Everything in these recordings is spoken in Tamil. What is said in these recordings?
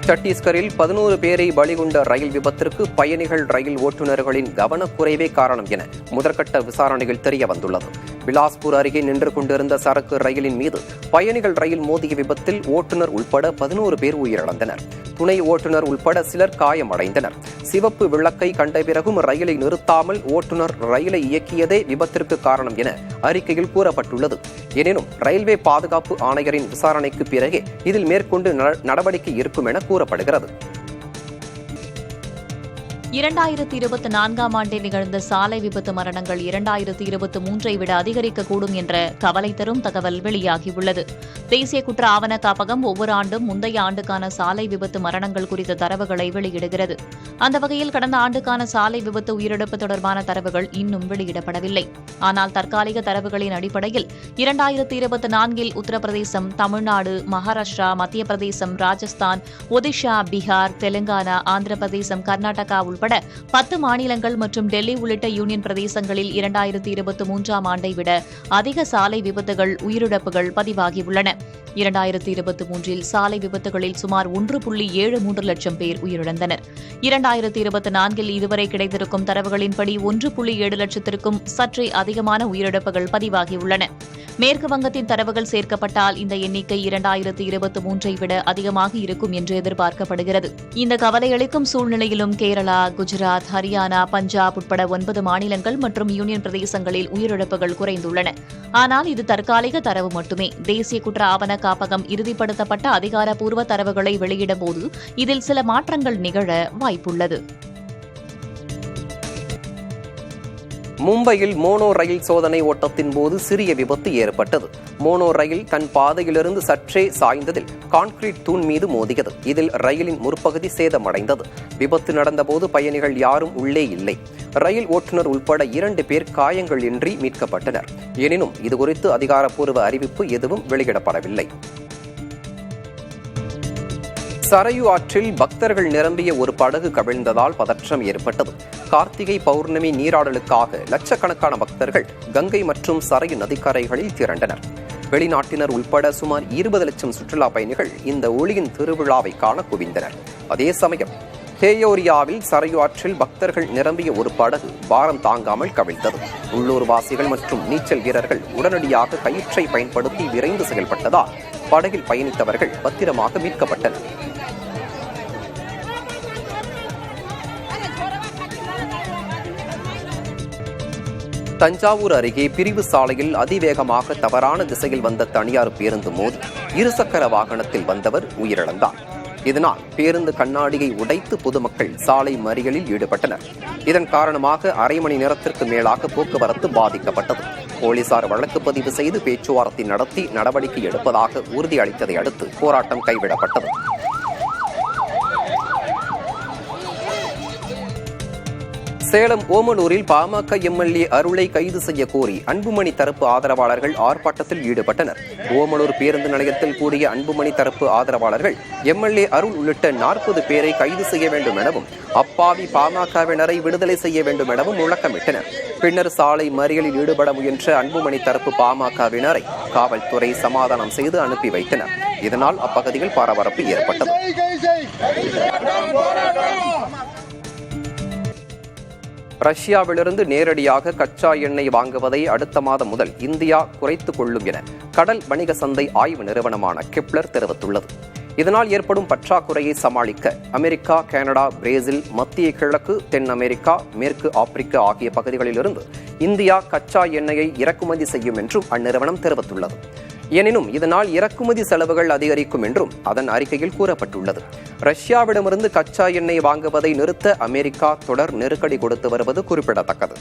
சத்தீஸ்கரில் 11 பேரை பலிகொண்ட ரயில் விபத்திற்கு பயணிகள் ரயில் ஓட்டுநர்களின் கவனக்குறைவே காரணம் என முதற்கட்ட விசாரணையில் தெரிய வந்துள்ளது. பிலாஸ்பூர் அருகே நின்று கொண்டிருந்த சரக்கு ரயிலின் மீது பயணிகள் ரயில் மோதிய விபத்தில் ஓட்டுநர் உள்பட 11 பேர் உயிரிழந்தனர். துணை ஓட்டுநர் உள்பட சிலர் காயமடைந்தனர். சிவப்பு விளக்கை கண்ட பிறகும் ரயிலை நிறுத்தாமல் ஓட்டுநர் ரயிலை இயக்கியதே விபத்திற்கு காரணம் என அறிக்கையில் கூறப்பட்டுள்ளது. எனினும் ரயில்வே பாதுகாப்பு ஆணையரின் விசாரணைக்கு பிறகே இதில் மேற்கொண்டு நடவடிக்கை இருக்கும் என கூறப்படுகிறது. 2024ஆம் ஆண்டில் நிகழ்ந்த சாலை விபத்து மரணங்கள் 2023ஐ விட அதிகரிக்கக்கூடும் என்ற கவலை தரும் தகவல் வெளியாகியுள்ளது. தேசிய குற்ற ஆவண காப்பகம் ஒவ்வொரு ஆண்டும் முந்தைய ஆண்டுக்கான சாலை விபத்து மரணங்கள் குறித்த தரவுகளை வெளியிடுகிறது. அந்த வகையில் கடந்த ஆண்டுக்கான சாலை விபத்து உயிரிழப்பு தொடர்பான தரவுகள் இன்னும் வெளியிடப்படவில்லை. ஆனால் தற்காலிக தரவுகளின் அடிப்படையில் 2024இல் உத்தரப்பிரதேசம், தமிழ்நாடு, மகாராஷ்டிரா, மத்திய பிரதேசம், ராஜஸ்தான், ஒடிஷா, பீகார், தெலுங்கானா, ஆந்திர பிரதேசம், கர்நாடகா உள்பட 10 மாநிலங்கள் மற்றும் டெல்லி உள்ளிட்ட யூனியன் பிரதேசங்களில் 2023ஆம் ஆண்டை விட அதிக சாலை விபத்துகள், உயிரிழப்புகள் பதிவாகியுள்ளன. 2023இல் சாலை விபத்துகளில் சுமார் 1.73 லட்சம் பேர் உயிரிழந்தனர். 2024இல் இதுவரை கிடைத்திருக்கும் தரவுகளின்படி 1.7 லட்சத்திற்கும் சற்றே அதிகமான உயிரிழப்புகள் பதிவாகியுள்ளன. மேற்கு வங்கத்தின் தரவுகள் சேர்க்கப்பட்டால் இந்த எண்ணிக்கை 2023ஐ விட அதிகமாக இருக்கும் என்று எதிர்பார்க்கப்படுகிறது. இந்த கவலையளிக்கும் சூழ்நிலையிலும் கேரளா, குஜராத், ஹரியானா, பஞ்சாப் உட்பட 9 மாநிலங்கள் மற்றும் யூனியன் பிரதேசங்களில் உயிரிழப்புகள் குறைந்துள்ளன. ஆனால் இது தற்காலிக தரவு மட்டுமே. தேசிய குற்ற ஆவண காப்பகம் இறுதிப்படுத்தப்பட்ட அதிகாரப்பூர்வ தரவுகளை வெளியிடும்போது இதில் சில மாற்றங்கள் நிகழ வாய்ப்புள்ளது. மும்பையில் மோனோ ரயில் சோதனை ஓட்டத்தின் போது சிறிய விபத்து ஏற்பட்டது. மோனோ ரயில் தன் பாதையிலிருந்து சற்றே சாய்ந்ததில் கான்கிரீட் தூண் மீது மோதியது. இதில் ரயிலின் முற்பகுதி சேதமடைந்தது. விபத்து நடந்தபோது பயணிகள் யாரும் உள்ளே இல்லை. ரயில் ஓட்டுநர் உள்பட 2 பேர் காயங்கள் இன்றி மீட்கப்பட்டனர். எனினும் இதுகுறித்து அதிகாரப்பூர்வ அறிவிப்பு எதுவும் வெளியிடப்படவில்லை. சரையு ஆற்றில் பக்தர்கள் நிரம்பிய ஒரு படகு கவிழ்ந்ததால் பதற்றம் ஏற்பட்டது. கார்த்திகை பௌர்ணமி நீராடலுக்காக லட்சக்கணக்கான பக்தர்கள் கங்கை மற்றும் சரையு நதிக்கரைகளில் திரண்டனர். வெளிநாட்டினர் உள்பட சுமார் 20 லட்சம் சுற்றுலா பயணிகள் இந்த ஒளியின் திருவிழாவை காண குவிந்தனர். அதே சமயம் தேயோரியாவில் சரையு ஆற்றில் பக்தர்கள் நிரம்பிய ஒரு படகு பாரம் தாங்காமல் கவிழ்ந்தது. உள்ளூர்வாசிகள் மற்றும் நீச்சல் வீரர்கள் உடனடியாக கயிற்றை பயன்படுத்தி விரைந்து செயல்பட்டதால் படகில் பயணித்தவர்கள் பத்திரமாக மீட்கப்பட்டனர். தஞ்சாவூர் அருகே பிரிவு சாலையில் அதிவேகமாக தவறான திசையில் வந்த தனியார் பேருந்து மோதி இருசக்கர வாகனத்தில் வந்தவர் உயிரிழந்தார். இதனால் பேருந்து கண்ணாடியை உடைத்து பொதுமக்கள் சாலை மறியலில் ஈடுபட்டனர். இதன் காரணமாக அரை மணி நேரத்திற்கு மேலாக போக்குவரத்து பாதிக்கப்பட்டது. போலீசார் வழக்கு பதிவு செய்து பேச்சுவார்த்தை நடத்தி நடவடிக்கை எடுப்பதாக உறுதியளித்ததை அடுத்து போராட்டம் கைவிடப்பட்டது. சேலம் ஓமலூரில் பாமக எம்எல்ஏ அருளை கைது செய்ய கோரி அன்புமணி தரப்பு ஆதரவாளர்கள் ஆர்ப்பாட்டத்தில் ஈடுபட்டனர். ஓமலூர் பேருந்து நிலையத்தில் கூடிய அன்புமணி தரப்பு ஆதரவாளர்கள் எம்எல்ஏ அருள் உள்ளிட்ட 40 பேரை கைது செய்ய வேண்டும் எனவும் அப்பாவி பாமகவினரை விடுதலை செய்ய வேண்டும் எனவும் முழக்கமிட்டனர். பின்னர் சாலை மறியலில் ஈடுபட முயன்ற அன்புமணி தரப்பு பாமகவினரை காவல்துறை சமாதானம் செய்து அனுப்பி வைத்தனர். இதனால் அப்பகுதியில் பரபரப்பு ஏற்பட்டது. ரஷ்யாவிலிருந்து நேரடியாக கச்சா எண்ணெய் வாங்குவதை அடுத்த மாதம் முதல் இந்தியா குறைத்துக் கொள்ளும் என கடல் வணிக சந்தை ஆய்வு நிறுவனமான கெப்லர் தெரிவித்துள்ளது. இதனால் ஏற்படும் பற்றாக்குறையை சமாளிக்க அமெரிக்கா, கனடா, பிரேசில், மத்திய கிழக்கு, தென் அமெரிக்கா, மேற்கு ஆப்பிரிக்கா ஆகிய பகுதிகளிலிருந்து இந்தியா கச்சா எண்ணெயை இறக்குமதி செய்யும் என்றும் அந்நிறுவனம் தெரிவித்துள்ளது. எனினும் இதனால் இறக்குமதி செலவுகள் அதிகரிக்கும் என்றும் அதன் அறிக்கையில் கூறப்பட்டுள்ளது. ரஷ்யாவிடமிருந்து கச்சா எண்ணெய் வாங்குவதை நிறுத்த அமெரிக்கா தொடர் நெருக்கடி கொடுத்து வருவது குறிப்பிடத்தக்கது.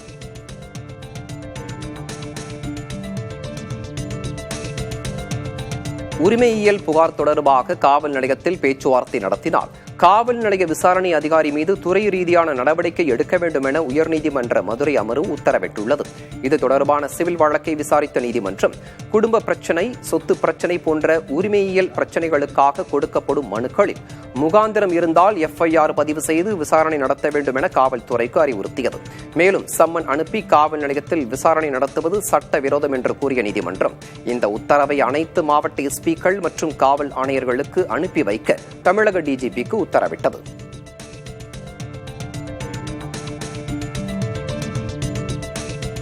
உரிமையியல் புகார் தொடர்பாக காவல் நிலையத்தில் பேச்சுவார்த்தை நடத்தினால் காவல் நிலைய விசாரணை அதிகாரி மீது துறை ரீதியான நடவடிக்கை எடுக்க வேண்டும் என உயர்நீதிமன்ற மதுரை அமர்வு உத்தரவிட்டுள்ளது. இது தொடர்பான சிவில் வழக்கை விசாரித்த நீதிமன்றம் குடும்ப பிரச்சினை, சொத்து பிரச்சினை போன்ற உரிமையியல் பிரச்சினைகளுக்காக கொடுக்கப்படும் மனுக்களில் முகாந்திரம் இருந்தால் எஃப்ஐஆர் பதிவு செய்து விசாரணை நடத்த வேண்டும் என காவல்துறைக்கு அறிவுறுத்தியது. மேலும் சம்மன் அனுப்பி காவல் நிலையத்தில் விசாரணை நடத்துவது சட்டவிரோதம் என்று கூறிய நீதிமன்றம் இந்த உத்தரவை அனைத்து மாவட்ட எஸ்பிக்கள் மற்றும் காவல் ஆணையர்களுக்கு அனுப்பி வைக்க தமிழக டிஜிபிக்கு உத்தரவிட்டது.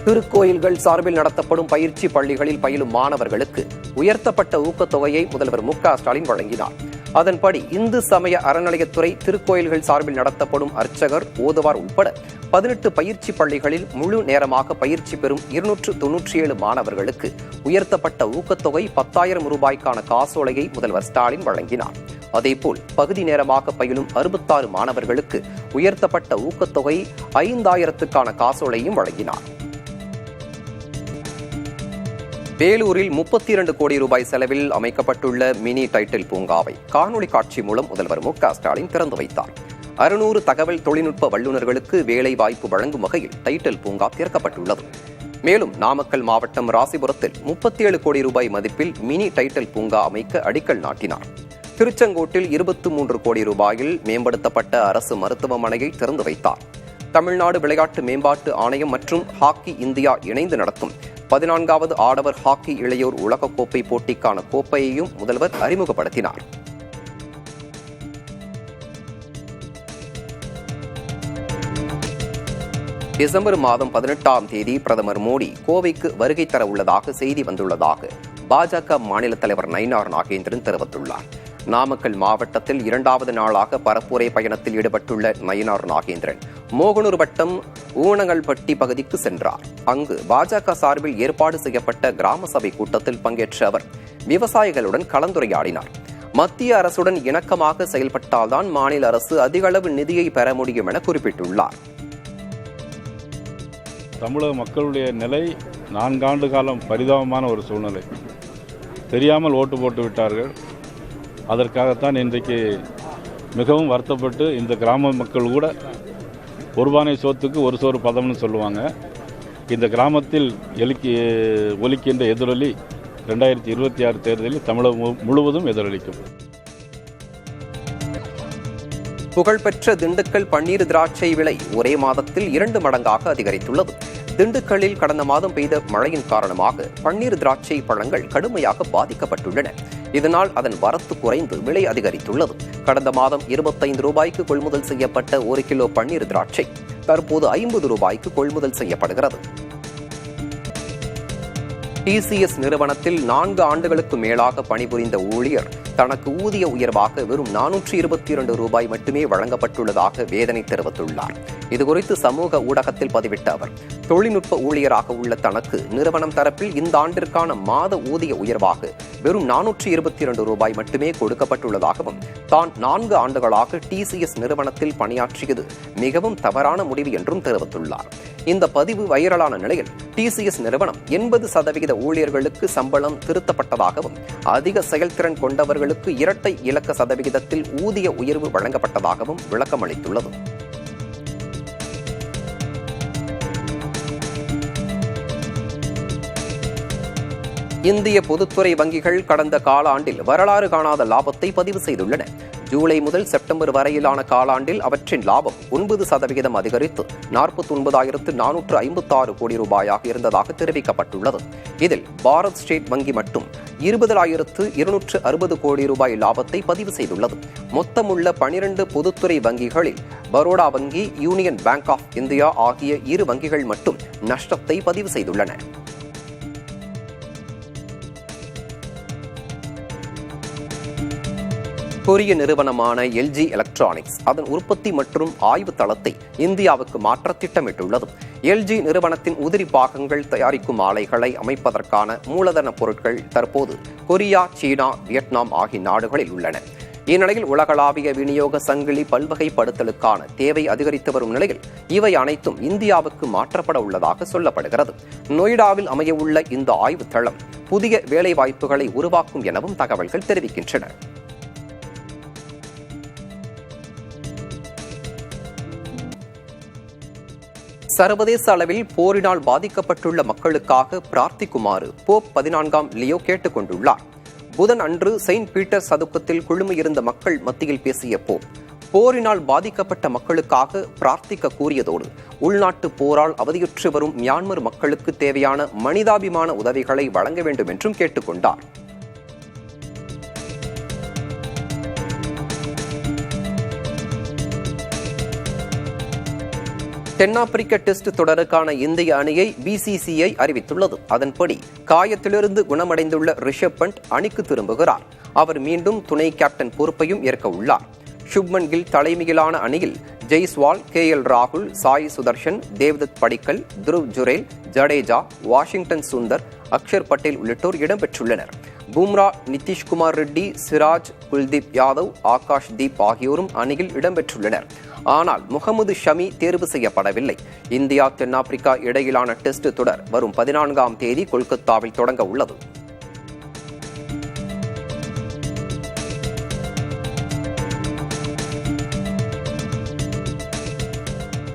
திருக்கோயில்கள் சார்பில் நடத்தப்படும் பயிற்சி பள்ளிகளில் பயிலும் மாணவர்களுக்கு உயர்த்தப்பட்ட ஊக்கத்தொகையை முதல்வர் மு.க.ஸ்டாலின் வழங்கினார். அதன்படி இந்து சமய அறநிலையத்துறை திருக்கோயில்கள் சார்பில் நடத்தப்படும் அர்ச்சகர், ஓதுவார் உட்பட 18 பயிற்சி பள்ளிகளில் முழு நேரமாக பயிற்சி பெறும் 297 மாணவர்களுக்கு உயர்த்தப்பட்ட ஊக்கத்தொகை 10,000 ரூபாய்க்கான காசோலையை முதல்வர் ஸ்டாலின் வழங்கினார். அதேபோல் பகுதி நேரமாக பயிலும் 66 மாணவர்களுக்கு உயர்த்தப்பட்ட ஊக்கத்தொகை 5,000க்கான காசோலையும் வழங்கினார். வேலூரில் 32 கோடி ரூபாய் செலவில் அமைக்கப்பட்டுள்ள மினி டைட்டில் பூங்காவை காணொலி காட்சி மூலம் முதல்வர் மு.க.ஸ்டாலின் திறந்து வைத்தார். 600 தகவல் தொழில்நுட்ப வல்லுநர்களுக்கு வேலை வாய்ப்பு வழங்கும் வகையில் டைட்டில் பூங்கா திறக்கப்பட்டுள்ளது. மேலும் நாமக்கல் மாவட்டம் ராசிபுரத்தில் 37 கோடி ரூபாய் மதிப்பில் மினி டைட்டில் பூங்கா அமைக்க அடிக்கல் நாட்டினார். திருச்செங்கோட்டில் 23 கோடி ரூபாயில் மேம்படுத்தப்பட்ட அரசு மருத்துவமனையை திறந்து வைத்தார். தமிழ்நாடு விளையாட்டு மேம்பாட்டு ஆணையம் மற்றும் ஹாக்கி இந்தியா இணைந்து நடத்தும் 14வது ஆடவர் ஹாக்கி இளையோர் உலகக்கோப்பை போட்டிக்கான கோப்பையையும் முதல்வர் அறிமுகப்படுத்தினார். டிசம்பர் மாதம் 18ஆம் தேதி பிரதமர் மோடி கோவைக்கு வருகை தர உள்ளதாக செய்தி வந்துள்ளதாக பாஜக மாநில தலைவர் நயினார் நாகேந்திரன் தெரிவித்துள்ளார். நாமக்கல் மாவட்டத்தில் 2வது நாளாக பரப்புரை பயணத்தில் ஈடுபட்டுள்ள நயினார் நாகேந்திரன் மோகனூர் வட்டம் ஊனங்கல்பட்டி பகுதிக்கு சென்றார். அங்கு பாஜக சார்பில் ஏற்பாடு செய்யப்பட்ட கிராம சபை கூட்டத்தில் பங்கேற்ற அவர் விவசாயிகளுடன் கலந்துரையாடினார். மத்திய அரசுடன் இணக்கமாக செயல்பட்டால்தான் மாநில அரசு அதிக அளவு நிதியை பெற முடியும் என குறிப்பிட்டுள்ளார். தமிழக மக்களுடைய நிலை 4 ஆண்டு காலம் பரிதாபமான ஒரு சூழ்நிலை. தெரியாமல் ஓட்டு போட்டு விட்டார்கள். அதற்காகத்தான் இன்றைக்கு மிகவும் வருத்தப்பட்டு இந்த கிராம மக்கள் கூட ஒரு பானை சோத்துக்கு ஒரு சோறு பதம்னு சொல்லுவாங்க. இந்த கிராமத்தில் ஒலிக்கின்ற எதிரொலி 2026 தேர்தலில் தமிழகம் முழுவதும் எதிரொலிக்கும். புகழ்பெற்ற திண்டுக்கல் பன்னீர் திராட்சை விலை ஒரே மாதத்தில் 2 மடங்காக அதிகரித்துள்ளது. திண்டுக்கல்லில் கடந்த மாதம் பெய்த மழையின் காரணமாக பன்னீர் திராட்சை பழங்கள் கடுமையாக பாதிக்கப்பட்டுள்ளன. இதனால் அதன் வரத்து குறைந்து விலை அதிகரித்துள்ளது. கடந்த மாதம் 25 ரூபாய்க்கு கொள்முதல் செய்யப்பட்ட 1 கிலோ பன்னீர் திராட்சை தற்போது 50 ரூபாய்க்கு கொள்முதல் செய்யப்படுகிறது. TCS நிறுவனத்தில் 4 ஆண்டுகளுக்கு மேலாக பணிபுரிந்த ஊழியர் தனக்கு ஊதிய உயர்வாக வெறும் 422 ரூபாய் மட்டுமே வழங்கப்பட்டுள்ளதாக வேதனை தெரிவித்துள்ளார். இதுகுறித்து சமூக ஊடகத்தில் பதிவிட்ட அவர், தொழில்நுட்ப ஊழியராக உள்ள தனக்கு நிறுவனம் தரப்பில் இந்த ஆண்டிற்கான மாத ஊதிய உயர்வாக வெறும் 422 ரூபாய் மட்டுமே கொடுக்கப்பட்டுள்ளதாகவும், தான் 4 ஆண்டுகளாக TCS நிறுவனத்தில் பணியாற்றியது மிகவும் தவறான முடிவு என்றும் தெரிவித்துள்ளார். இந்த பதிவு வைரலான நிலையில் TCS நிறுவனம் 80% ஊழியர்களுக்கு சம்பளம் திருத்தப்பட்டதாகவும், அதிக செயல்திறன் கொண்டவர்களுக்கு இரட்டை இலக்க சதவிகிதத்தில் ஊதிய உயர்வு வழங்கப்பட்டதாகவும் விளக்கம் அளித்துள்ளது. இந்திய பொதுத்துறை வங்கிகள் கடந்த காலாண்டில் வரலாறு காணாத லாபத்தை பதிவு செய்துள்ளன. ஜூலை முதல் செப்டம்பர் வரையிலான காலாண்டில் அவற்றின் லாபம் 9% அதிகரித்து 49,456 கோடி ரூபாயாக இருந்ததாக தெரிவிக்கப்பட்டுள்ளது. இதில் பாரத் ஸ்டேட் வங்கி மட்டும் 20,260 கோடி ரூபாய் லாபத்தை பதிவு செய்துள்ளது. மொத்தமுள்ள 12 பொதுத்துறை வங்கிகளில் பரோடா வங்கி, யூனியன் பேங்க் ஆஃப் இந்தியா ஆகிய 2 வங்கிகள் மட்டும் நஷ்டத்தை பதிவு செய்துள்ளன. கொரிய நிறுவனமான LG எலக்ட்ரானிக்ஸ் அதன் உற்பத்தி மற்றும் ஆய்வு தளத்தை இந்தியாவுக்கு மாற்ற திட்டமிட்டுள்ளது. LG நிறுவனத்தின் உதிரி பாகங்கள் தயாரிக்கும் ஆலைகளை அமைப்பதற்கான மூலதன பொருட்கள் தற்போது கொரியா, சீனா, வியட்நாம் ஆகிய நாடுகளில் உள்ளன. இந்நிலையில் உலகளாவிய விநியோக சங்கிலி பல்வகைப்படுத்தலுக்கான தேவை அதிகரித்து வரும் நிலையில் இவை அனைத்தும் இந்தியாவுக்கு மாற்றப்பட உள்ளதாக சொல்லப்படுகிறது. நொய்டாவில் அமையவுள்ள இந்த ஆய்வு தளம் புதிய வேலைவாய்ப்புகளை உருவாக்கும் எனவும் தகவல்கள் தெரிவிக்கின்றன. சர்வதேச அளவில் போரினால் பாதிக்கப்பட்டுள்ள மக்களுக்காக பிரார்த்திக்குமாறு போப் 14ஆம் லியோ கேட்டுக் கொண்டுள்ளார். புதன் அன்று செயின்ட் பீட்டர் சதுக்கத்தில் குழுமியிருந்த மக்கள் மத்தியில் பேசிய போரினால் பாதிக்கப்பட்ட மக்களுக்காக பிரார்த்திக்க கூறியதோடு உள்நாட்டு போரால் அவதியுற்று வரும் மியான்மர் மக்களுக்கு தேவையான மனிதாபிமான உதவிகளை வழங்க வேண்டும் என்றும் கேட்டுக்கொண்டார். தென்னாப்பிரிக்க டெஸ்ட் தொடருக்கான இந்திய அணியை BCCI அறிவித்துள்ளது. அதன்படி காயத்திலிருந்து குணமடைந்துள்ள ரிஷப் பண்ட் அணிக்கு திரும்புகிறார். அவர் மீண்டும் துணை கேப்டன் பொறுப்பையும் ஏற்க உள்ளார். சுப்மன் கில் தலைமையிலான அணியில் ஜெய்ஸ்வால், KL ராகுல், சாய் சுதர்ஷன், தேவ்தத் படிக்கல், துருவ் ஜுரேல், ஜடேஜா, வாஷிங்டன் சுந்தர், அக்ஷர் பட்டேல் உள்ளிட்டோர் இடம்பெற்றுள்ளனர். பும்ரா, நிதிஷ்குமார் ரெட்டி, சிராஜ், குல்தீப் யாதவ், ஆகாஷ் தீப் ஆகியோரும் அணியில் இடம்பெற்றுள்ளனர். ஆனால் முகமது ஷமி தேர்வு செய்யப்படவில்லை. இந்தியா தென்னாப்பிரிக்கா இடையிலான டெஸ்ட் தொடர் வரும் 14ஆம் தேதி கொல்கத்தாவில் தொடங்க உள்ளது.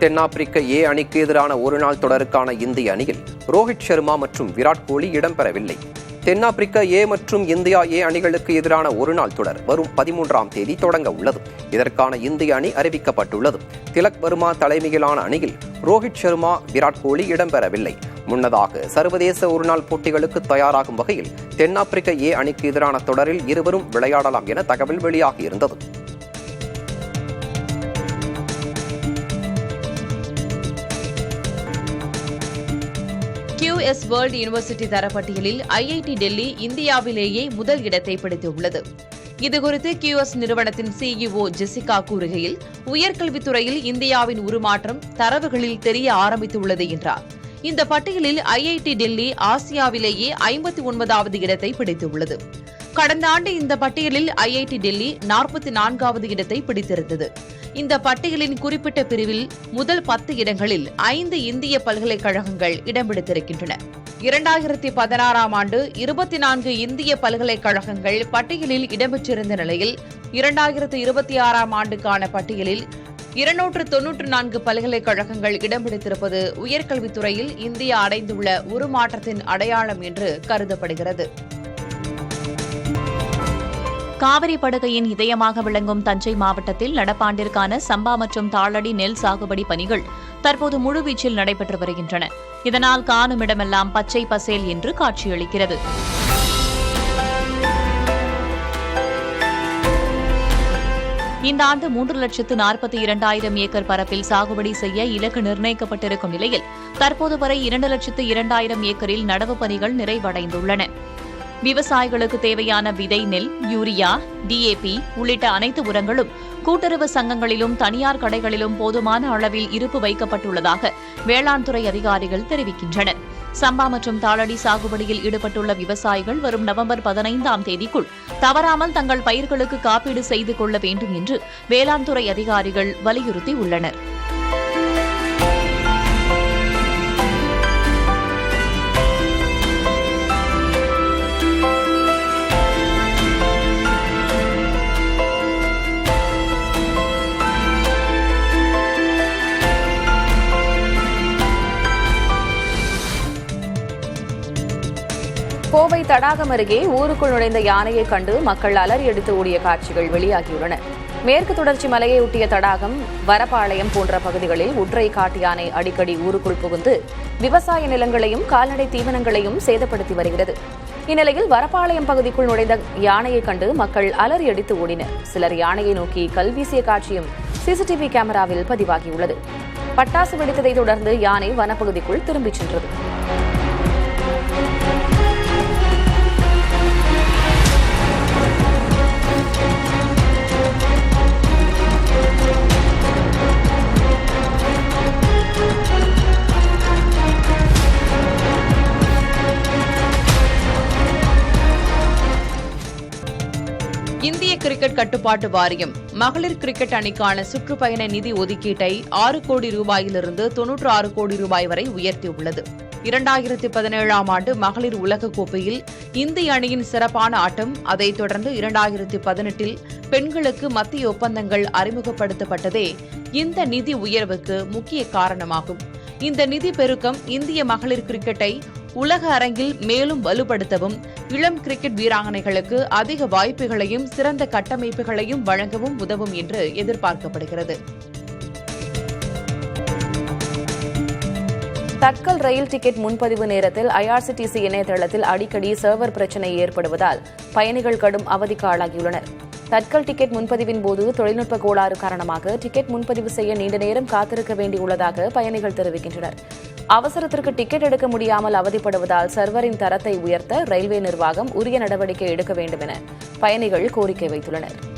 தென்னாப்பிரிக்க அணிக்கு எதிரான ஒருநாள் தொடருக்கான இந்திய அணியில் ரோஹித் சர்மா மற்றும் விராட் கோலி இடம்பெறவில்லை. தென்னாப்பிரிக்க மற்றும் இந்தியா அணிகளுக்கு எதிரான ஒருநாள் தொடர் வரும் 13ஆம் தேதி தொடங்க உள்ளது. இதற்கான இந்திய அணி அறிவிக்கப்பட்டுள்ளது. திலக் வர்மா தலைமையிலான அணியில் ரோஹித் சர்மா, விராட் கோலி இடம்பெறவில்லை. முன்னதாக சர்வதேச ஒருநாள் போட்டிகளுக்கு தயாராகும் வகையில் தென்னாப்பிரிக்க அணிக்கு எதிரான தொடரில் இருவரும் விளையாடலாம் என தகவல் வெளியாகியிருந்தது. QS வேர்ல்ட் யூனிவர்சிட்டி தரப்பட்டியலில் IIT டெல்லி இந்தியாவிலேயே முதல் இடத்தை பிடித்துள்ளது. இதுகுறித்து QS நிறுவனத்தின் CEO ஜெசிகா கூறுகையில், உயர்கல்வித்துறையில் இந்தியாவின் உருமாற்றம் தரவுகளில் தெரிய ஆரம்பித்துள்ளது என்றார். இந்த பட்டியலில் IIT டெல்லி ஆசியாவிலேயே 59வது இடத்தை பிடித்துள்ளது. கடந்த ஆண்டு இந்த பட்டியலில் IIT டெல்லி 44வது இடத்தை பிடித்திருந்தது. இந்த பட்டியலின் குறிப்பிட்ட பிரிவில் முதல் 10 இடங்களில் 5 இந்திய பல்கலைக்கழகங்கள் இடம் பிடித்திருக்கின்றன. 2016ஆம் ஆண்டு 24 இந்திய பல்கலைக்கழகங்கள் பட்டியலில் இடம்பெற்றிருந்த நிலையில் 2026ஆம் ஆண்டுக்கான பட்டியலில் 294 பல்கலைக்கழகங்கள் இடம் பிடித்திருப்பது உயர்கல்வித்துறையில் இந்தியா அடைந்துள்ள உருமாற்றத்தின் அடையாளம் என்று கருதப்படுகிறது. காவிரி படுகையின் இதயமாக விளங்கும் தஞ்சை மாவட்டத்தில் நடப்பாண்டிற்கான சம்பா மற்றும் தாளடி நெல் சாகுபடி பணிகள் தற்போது முழுவீச்சில் நடைபெற்று வருகின்றன. இதனால் காணும் இடமெல்லாம் பச்சை பசேல் என்று காட்சியளிக்கிறது. இந்த ஆண்டு 3,42,000 ஏக்கர் பரப்பில் சாகுபடி செய்ய இலக்கு நிர்ணயிக்கப்பட்டிருக்கும் நிலையில் தற்போது வரை 2,02,000 ஏக்கரில் நடவு பணிகள் நிறைவடைந்துள்ளன. விவசாயிகளுக்கு தேவையான விதை நெல், யூரியா, DAP உள்ளிட்ட அனைத்து உரங்களும் கூட்டுறவு சங்கங்களிலும் தனியார் கடைகளிலும் போதுமான அளவில் இருப்பு வைக்கப்பட்டுள்ளதாக வேளாண் துறை அதிகாரிகள் தெரிவிக்கின்றனர். சம்பா மற்றும் தாளடி சாகுபடியில் ஈடுபட்டுள்ள விவசாயிகள் வரும் நவம்பர் 15ஆம் தேதிக்குள் தவறாமல் தங்கள் பயிர்களுக்கு காப்பீடு செய்து கொள்ள வேண்டும் என்று வேளாண் துறை அதிகாரிகள் வலியுறுத்தியுள்ளனர். கோவை தடாகம் அருகே ஊருக்குள் நுழைந்த யானையை கண்டு மக்கள் அலறி அடித்து ஓடிய காட்சிகள் வெளியாகியுள்ளன. மேற்கு தொடர்ச்சி மலையை ஒட்டிய தடாகம், வரப்பாளையம் போன்ற பகுதிகளில் ஒற்றை காட்டு யானை அடிக்கடி ஊருக்குள் புகுந்து விவசாய நிலங்களையும் கால்நடை தீவனங்களையும் சேதப்படுத்தி வருகிறது. இந்நிலையில் வரப்பாளையம் பகுதிக்குள் நுழைந்த யானையை கண்டு மக்கள் அலறி அடித்து ஓடினர். சிலர் யானையை நோக்கி கல் வீசிய காட்சியும் CCTV கேமராவில் பதிவாகியுள்ளது. பட்டாசு வெடித்ததை தொடர்ந்து யானை வனப்பகுதிக்குள் திரும்பிச் சென்றது. இந்திய கிரிக்கெட் கட்டுப்பாட்டு வாரியம் மகளிர் கிரிக்கெட் அணிக்கான சுற்றுப்பயண நிதி ஒதுக்கீட்டை 6 கோடி ரூபாயிலிருந்து 96 கோடி ரூபாய் வரை உயர்த்தியுள்ளது. 2017ஆம் ஆண்டு மகளிர் உலகக் கோப்பையில் இந்திய அணியின் சிறப்பான ஆட்டம், அதைத் தொடர்ந்து 2018இல் பெண்களுக்கு மத்திய ஒப்பந்தங்கள் அறிமுகப்படுத்தப்பட்டதே இந்த நிதி உயர்வுக்கு முக்கிய காரணமாகும். இந்த நிதி பெருக்கம் இந்திய மகளிர் கிரிக்கெட்டை உலக அரங்கில் மேலும் வலுப்படுத்தவும் இளம் கிரிக்கெட் வீராங்கனைகளுக்கு அதிக வாய்ப்புகளையும் சிறந்த கட்டமைப்புகளையும் வழங்கவும் உதவும் என்று எதிர்பார்க்கப்படுகிறது. தட்கல் ரயில் டிக்கெட் முன்பதிவு நேரத்தில் IRCTC இணையதளத்தில் அடிக்கடி சர்வர் பிரச்சினை ஏற்படுவதால் பயணிகள் கடும் அவதிக்கு ஆளாகியுள்ளனர். தட்கல் டிக்கெட் முன்பதிவின் போது தொழில்நுட்ப கோளாறு காரணமாக டிக்கெட் முன்பதிவு செய்ய நீண்ட நேரம் காத்திருக்க வேண்டியுள்ளதாக பயணிகள் தெரிவிக்கின்றனர். அவசரத்திற்கு டிக்கெட் எடுக்க முடியாமல் அவதிப்படுவதால் சர்வரின் தரத்தை உயர்த்த ரயில்வே நிர்வாகம் உரிய நடவடிக்கை எடுக்க வேண்டும் என பயணிகள் கோரிக்கை வைத்துள்ளனர்.